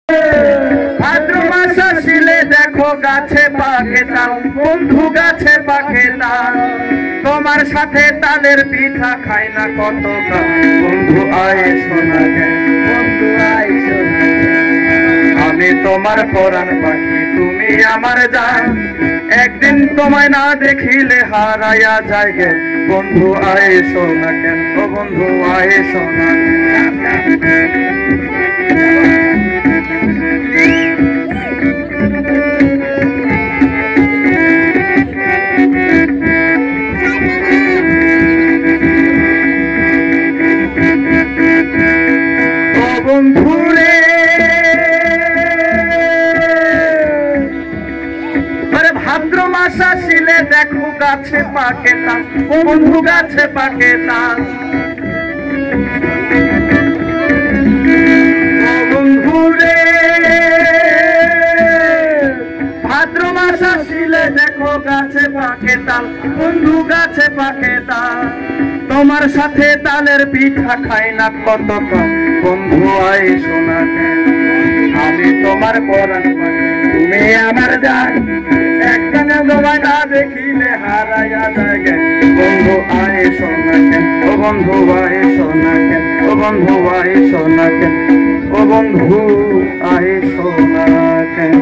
ভাদ্র মাস আসিলে দেখো গাছে পাকে তাল, বন্ধু গাছে পাকে তাল। তোমার সাথে তালের পিঠা খাই না কত কাল, বন্ধু আয় শোনা গে, বন্ধু আয় শোনা গে। আমি তোমার পরাণ পাখি, তুমি আমার জান, একদিন তোমায় না দেখিলে হারাইয়া যায় গে, বন্ধু আয় শোনা কেন, ও বন্ধু আয় শোনা কেন। বন্ধুরে ভাদ্র মাস আসিলে দেখো গাছে পাকে তাল, বন্ধু গাছে পাকে তাল। বন্ধুরে ভাদ্র মাস আসিলে দেখো গাছে পাকে তাল, বন্ধু গাছে পাকে তাল। তোমার সাথে তালের পিঠা খাই না কত কাল, বন্ধু আয় শোনা কেন। আমি তোমার পরাণ পাখি, তুমি আমার জান, একদিন তোমায় না দেখিলে হারাইয়া যায় গে, বন্ধু আয় শোনা কেন, ও বন্ধু আয় শোনা কেন, ও বন্ধু আয় শোনা কেন, ও বন্ধু আয় শোনা কেন।